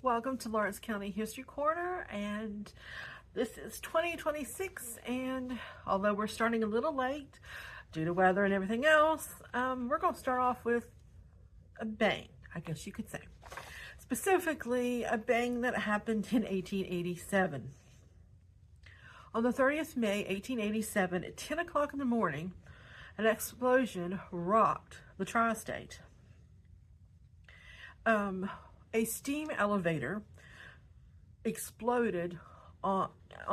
Welcome to Lawrence County History Corner, and this is 2026, and although we're starting a little late due to weather and everything else, we're going to start off with a bang, I guess you could say. Specifically, a bang that happened in 1887. On the 30th of May, 1887, at 10 o'clock in the morning, an explosion rocked the tri-state. A steam elevator exploded on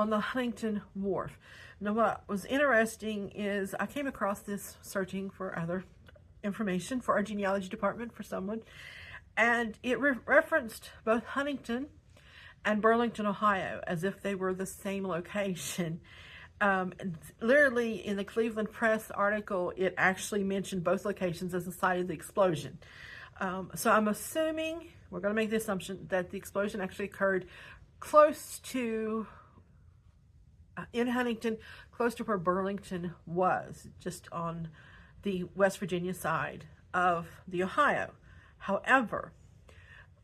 the Huntington wharf. Now, what was interesting is I came across this searching for other information for our genealogy department for someone, and it referenced both Huntington and Burlington, Ohio, as if they were the same location. Literally, in the Cleveland Press article, it actually mentioned both locations as the site of the explosion. So I'm assuming, we're going to make the assumption that the explosion actually occurred close to, in Huntington, close to where Burlington was, just on the West Virginia side of the Ohio. However,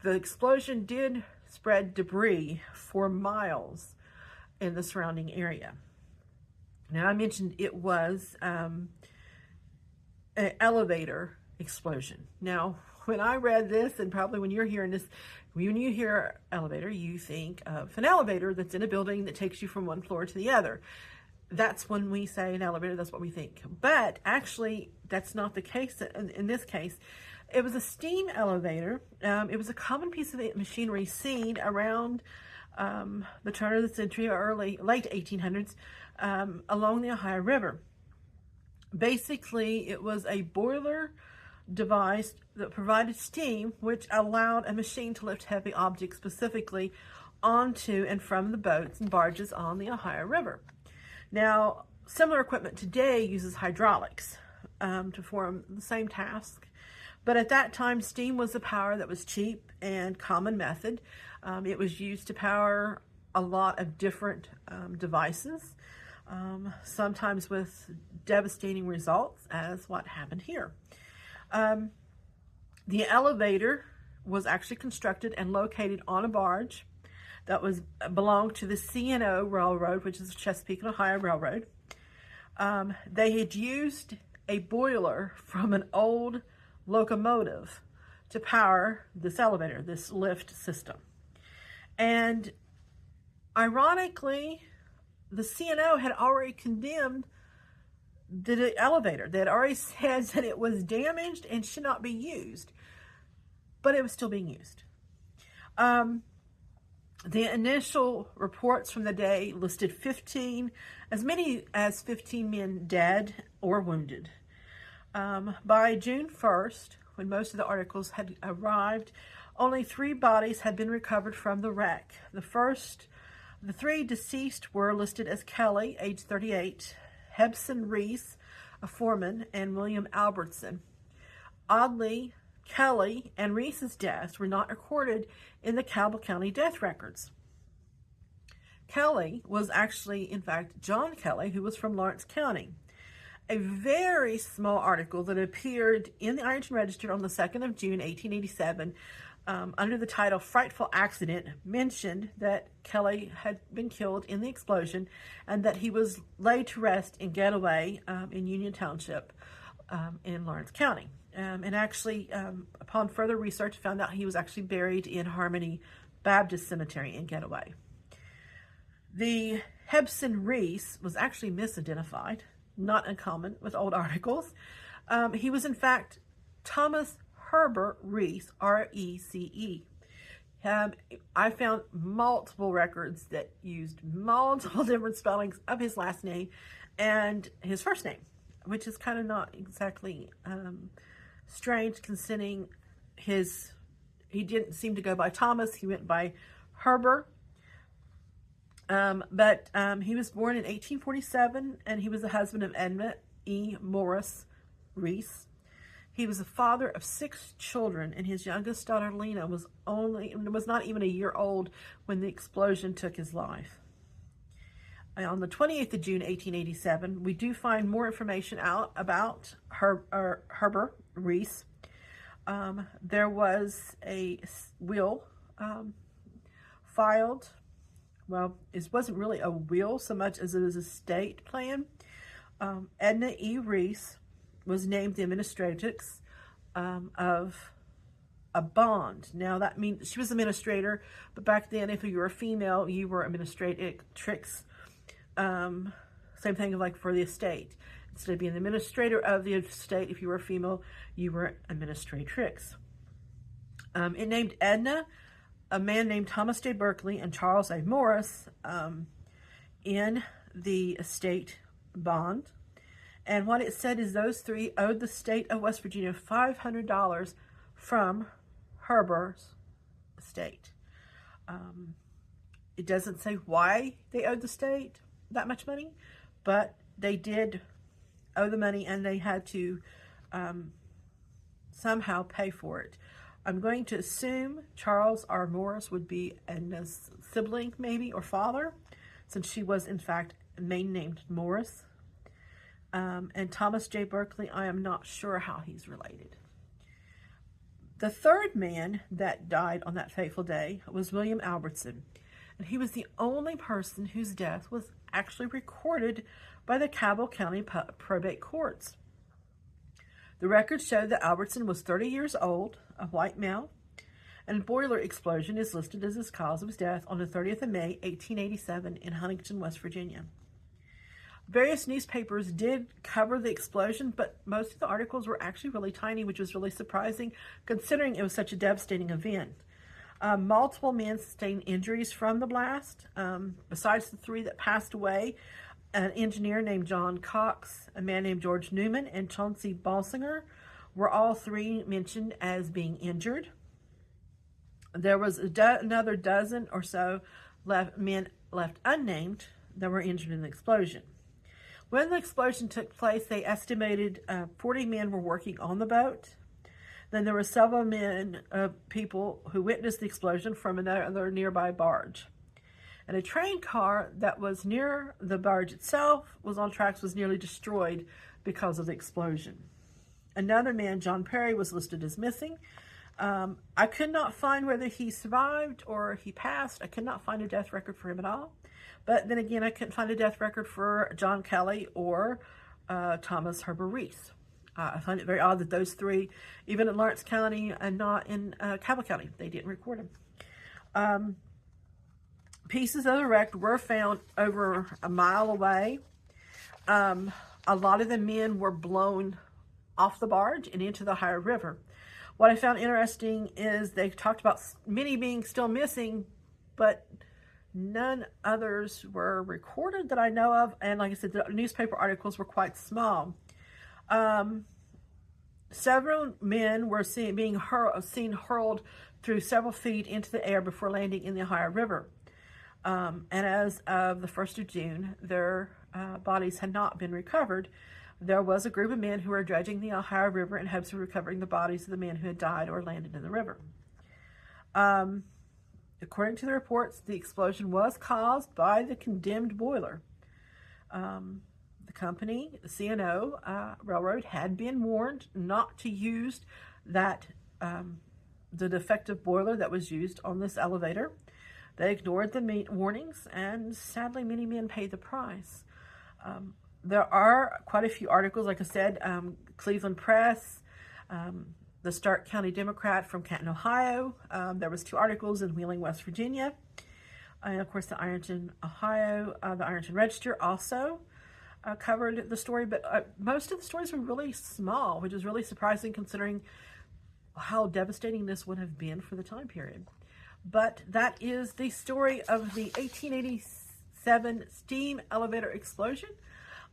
the explosion did spread debris for miles in the surrounding area. Now, I mentioned it was an elevator explosion. Now, when I read this, and probably when you're hearing this, when you hear elevator, you think of an elevator that's in a building that takes you from one floor to the other. That's when we say an elevator, that's what we think. But actually, that's not the case in this case. It was a steam elevator. It was a common piece of machinery seen around the turn of the century or late 1800s along the Ohio River. Basically, it was a boiler device that provided steam, which allowed a machine to lift heavy objects, specifically onto and from the boats and barges on the Ohio River. Now, similar equipment today uses hydraulics to perform the same task, but at that time, steam was the power that was cheap and common method. It was used to power a lot of different devices, sometimes with devastating results, as what happened here. The elevator was actually constructed and located on a barge that belonged to the C&O Railroad, which is the Chesapeake and Ohio Railroad. They had used a boiler from an old locomotive to power this elevator, this lift system. And ironically, the C&O had already condemned the elevator. They had already said that it was damaged and should not be used, but it was still being used. The initial reports from the day listed as many as 15 men dead or wounded. By June 1st, when most of the articles had arrived, only 3 bodies had been recovered from the wreck. The 3 deceased were listed as Kelly, age 38, Hebson Reese, a foreman, and William Albertson. Oddly, Kelly and Reese's deaths were not recorded in the Cabell County death records. Kelly was actually, in fact, John Kelly, who was from Lawrence County. A very small article that appeared in the Ironton Register on the 2nd of June, 1887, under the title Frightful Accident, mentioned that Kelly had been killed in the explosion and that he was laid to rest in Getaway in Union Township in Lawrence County. And actually, upon further research, found out he was actually buried in Harmony Baptist Cemetery in Getaway. The Hebson Reese was actually misidentified, not uncommon with old articles. He was, in fact, Thomas Herbert Reese, R-E-C-E. I found multiple records that used multiple different spellings of his last name and his first name, which is kind of not exactly strange, considering he didn't seem to go by Thomas, he went by Herbert. But he was born in 1847, and he was the husband of Edmund E. Morris Reese. He was the father of 6 children, and his youngest daughter, Lena, was not even a year old when the explosion took his life. On the 28th of June, 1887, we do find more information out about Herbert Reese. There was a will filed, well, it wasn't really a will so much as it was a estate plan. Edna E. Reese was named the administratrix of a bond. Now that means she was administrator, but back then if you were a female, you were administratrix. Same thing like for the estate. Instead of being the administrator of the estate, if you were a female, you were administratrix. It named Edna, a man named Thomas J. Berkeley, and Charles A. Morris in the estate bond. And what it said is those three owed the state of West Virginia $500 from Herbert's estate. It doesn't say why they owed the state that much money, but they did owe the money, and they had to somehow pay for it. I'm going to assume Charles R. Morris would be Edna's sibling, maybe, or father, since she was, in fact, named Morris. And Thomas J. Berkeley, I am not sure how he's related. The third man that died on that fateful day was William Albertson, and he was the only person whose death was actually recorded by the Cabell County probate courts. The records show that Albertson was 30 years old, a white male, and a boiler explosion is listed as his cause of his death on the 30th of May, 1887 in Huntington, West Virginia. Various newspapers did cover the explosion, but most of the articles were actually really tiny, which was really surprising considering it was such a devastating event. Multiple men sustained injuries from the blast. Besides the three that passed away, an engineer named John Cox, a man named George Newman, and Chauncey Balsinger were all three mentioned as being injured. There was another dozen or so men left unnamed that were injured in the explosion. When the explosion took place, they estimated 40 men were working on the boat. Then there were several people who witnessed the explosion from another nearby barge. And a train car that was near the barge itself was on tracks, was nearly destroyed because of the explosion. Another man, John Perry, was listed as missing. I could not find whether he survived or he passed. I could not find a death record for him at all. But then again, I couldn't find a death record for John Kelly or Thomas Herbert Reese. I find it very odd that those three, even in Lawrence County and not in Cabell County, they didn't record them. Pieces of the wreck were found over a mile away. A lot of the men were blown off the barge and into the Ohio River. What I found interesting is they talked about many being still missing, but none others were recorded that I know of. And like I said, the newspaper articles were quite small. Several men were seen hurled through several feet into the air before landing in the Ohio River. And as of the 1st of June, their bodies had not been recovered. There was a group of men who were dredging the Ohio River in hopes of recovering the bodies of the men who had died or landed in the river. According to the reports, the explosion was caused by the condemned boiler. The company, the C&O Railroad, had been warned not to use that the defective boiler that was used on this elevator. They ignored the warnings, and sadly, many men paid the price. There are quite a few articles, like I said, Cleveland Press, the Stark County Democrat from Canton, Ohio. There was 2 articles in Wheeling, West Virginia. And of course, the Ironton, Ohio, the Ironton Register also covered the story, but most of the stories were really small, which is really surprising considering how devastating this would have been for the time period. But that is the story of the 1887 steam elevator explosion.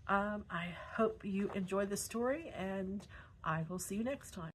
I hope you enjoyed this story, and I will see you next time.